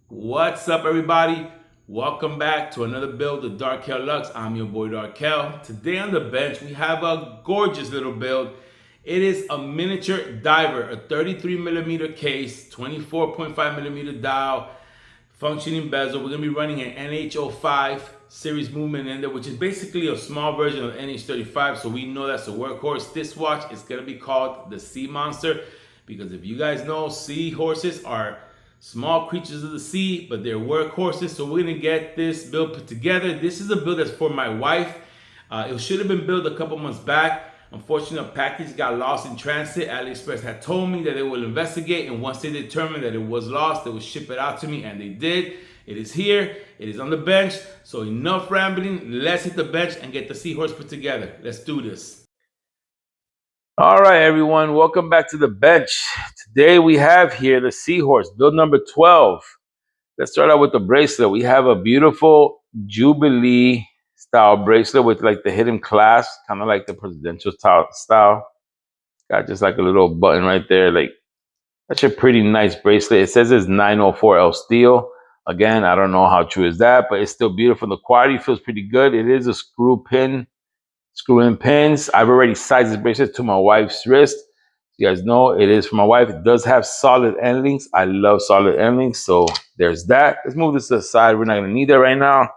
What's up, everybody? Welcome back to another build of Darkel Lux. I'm your boy Darkel. Today on the bench, we have a gorgeous little build. It is a miniature diver, a 33 millimeter case, 24.5 millimeter dial, functioning bezel. We're gonna be running an NH05 series movement in there, which is basically a small version of NH35. So we know that's a workhorse. This watch is gonna be called the Sea Monster because if you guys know, sea horses are small creatures of the sea, but they're workhorses. So we're gonna get this build put together. This is a build that's for my wife. It should have been built a couple months back. Unfortunately, a package got lost in transit. AliExpress had told me that they will investigate, and once they determined that it was lost, they will ship it out to me, and they did. It is here. It is on the bench. So enough rambling. Let's hit the bench and get the seahorse put together. Let's do this. All right, everyone. Welcome back to the bench. Today we have here the seahorse, build number 12. Let's start out with the bracelet. We have a beautiful Jubilee style bracelet with like the hidden clasp, kind of like the presidential style. Got just like a little button right there. Like, that's a pretty nice bracelet. It says it's 904L steel. Again, I don't know how true is that, but it's still beautiful. The quality feels pretty good. It is a screw in pins. I've already sized this bracelet to my wife's wrist. You guys know it is for my wife. It does have solid end links. I love solid end links. So there's that. Let's move this to the side. We're not going to need that right now.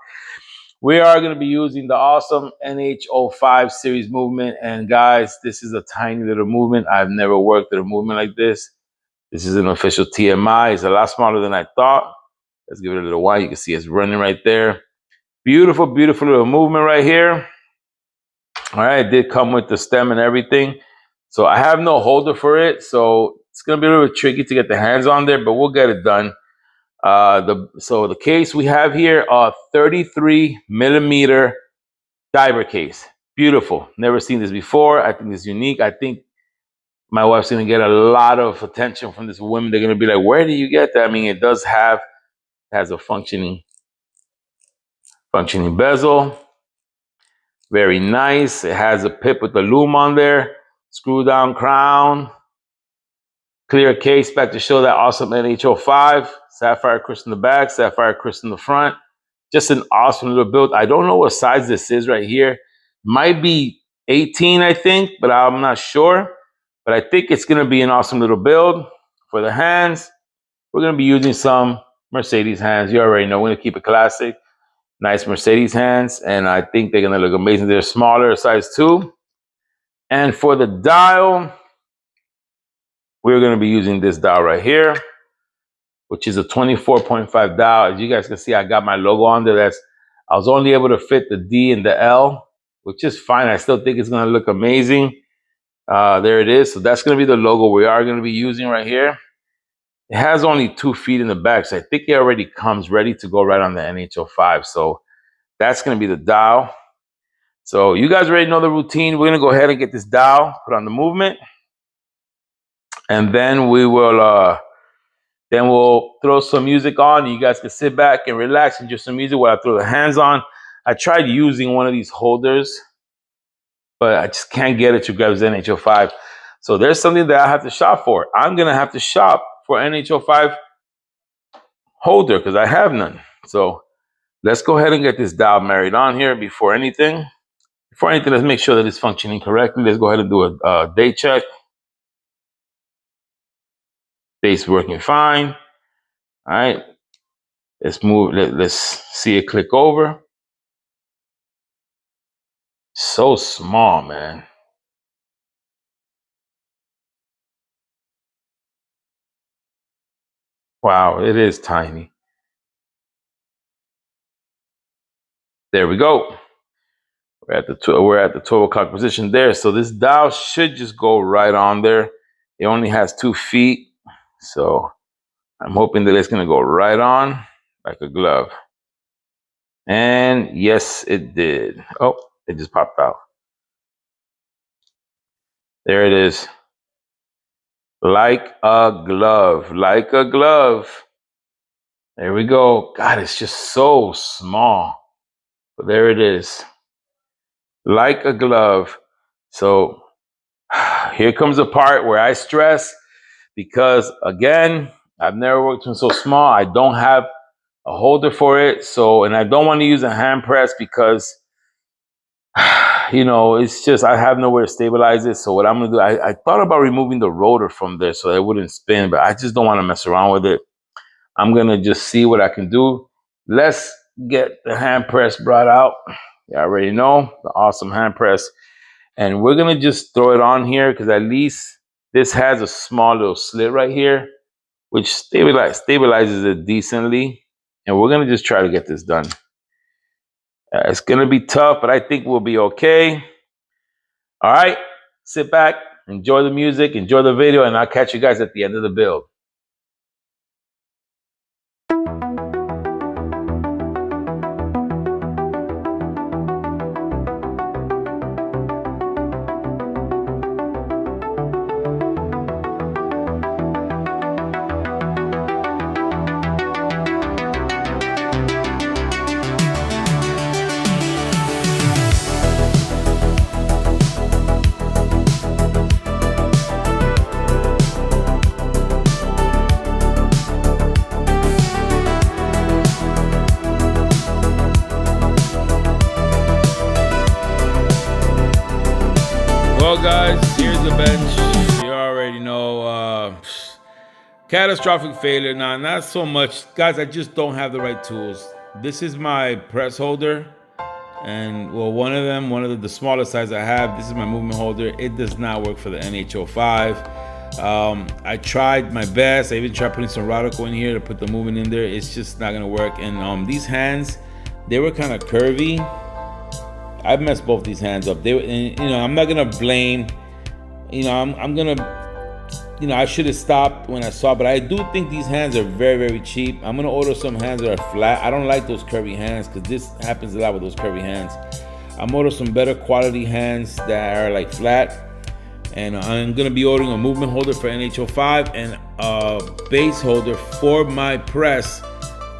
We are going to be using the awesome NH05 series movement. And guys, this is a tiny little movement. I've never worked with a movement like this. This is an official TMI. It's a lot smaller than I thought. Let's give it a little while. You can see it's running right there. Beautiful, beautiful little movement right here. All right, it did come with the stem and everything. So I have no holder for it. So it's going to be a little bit tricky to get the hands on there, but we'll get it done. So the case we have here, 33 millimeter diver case. Beautiful. Never seen this before. I think it's unique. I think my wife's going to get a lot of attention from this women. They're going to be like, where do you get that? I mean, it has a functioning bezel. Very nice. It has a pip with the loom on there. Screw down crown. Clear case back to show that awesome NH05. Sapphire crystal in the back, sapphire crystal in the front. Just an awesome little build. I don't know what size this is right here. Might be 18, I think, but I'm not sure. But I think it's going to be an awesome little build. For the hands, we're going to be using some Mercedes hands. You already know, we're going to keep it classic. Nice Mercedes hands, and I think they're going to look amazing. They're smaller, size 2. And for the dial, we're going to be using this dial right here, which is a 24.5 dial. As you guys can see, I got my logo on there. I was only able to fit the D and the L, which is fine. I still think it's going to look amazing. There it is. So that's going to be the logo we are going to be using right here. It has only 2 feet in the back, so I think it already comes ready to go right on the NH05. So that's going to be the dial. So you guys already know the routine. We're going to go ahead and get this dial, put on the movement, and then we'll throw some music on. You guys can sit back and relax and just some music while I throw the hands on. I tried using one of these holders, but I just can't get it to grab the NH05. So there's something that I have to shop for. I'm going to have to shop for NH05 holder because I have none. So let's go ahead and get this dial married on here before anything. Let's make sure that it's functioning correctly. Let's go ahead and do a date check. Date's working fine. All right. Let's move. Let's see it click over. So small, man. Wow, it is tiny. There we go. We're at the 12 o'clock position there. So this dial should just go right on there. It only has 2 feet. So I'm hoping that it's going to go right on like a glove. And yes, it did. Oh, it just popped out. There it is. Like a glove. Like a glove. There we go. God, it's just so small. But there it is. like a glove. So here comes the part where I stress because, again, I've never worked on so small. I don't have a holder for it. So, and I don't want to use a hand press because, it's just I have nowhere to stabilize it. So what I'm gonna do, I thought about removing the rotor from there so that it wouldn't spin, but I just don't want to mess around with it. I'm gonna just see what I can do. Let's get the hand press brought out. You already know the awesome hand press. And we're gonna just throw it on here because at least this has a small little slit right here, which stabilizes it decently. And we're gonna just try to get this done. It's gonna be tough, but I think we'll be okay. All right, sit back, enjoy the music, enjoy the video, and I'll catch you guys at the end of the build. Well, guys, here's the bench. You already know, catastrophic failure. Now, not so much. Guys, I just don't have the right tools. This is my press holder. And, well, one of the smallest size I have, this is my movement holder. It does not work for the NH05. I tried my best. I even tried putting some Radical in here to put the movement in there. It's just not going to work. And these hands, they were kind of curvy. I messed both these hands up. I'm not gonna blame. I'm gonna. I should have stopped when I saw, but I do think these hands are very, very cheap. I'm gonna order some hands that are flat. I don't like those curvy hands because this happens a lot with those curvy hands. I'm gonna order some better quality hands that are like flat, and I'm gonna be ordering a movement holder for NH05 and a base holder for my press,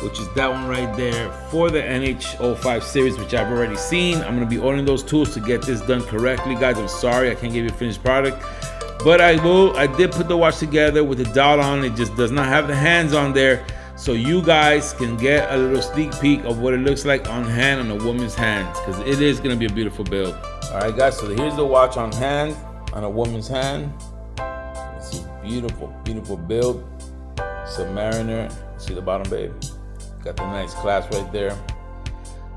which is that one right there for the NH05 series, which I've already seen. I'm gonna be ordering those tools to get this done correctly. Guys, I'm sorry I can't give you a finished product, but I did put the watch together with the dial on. It just does not have the hands on there, so you guys can get a little sneak peek of what it looks like on hand on a woman's hands, because it is gonna be a beautiful build. All right, guys, so here's the watch on hand on a woman's hand. It's a beautiful, beautiful build. Submariner. See the bottom, babe? Got the nice clasp right there.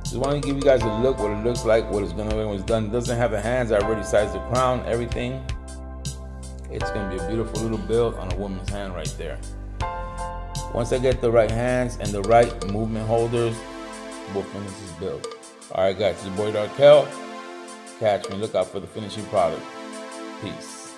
Just want to give you guys a look what it looks like, what it's gonna look when it's done. It doesn't have the hands. I already sized the crown, everything. It's gonna be a beautiful little build on a woman's hand right there. Once I get the right hands and the right movement holders, we'll finish this build. All right, guys, it's your boy Darkel. Catch me. Look out for the finishing product. Peace.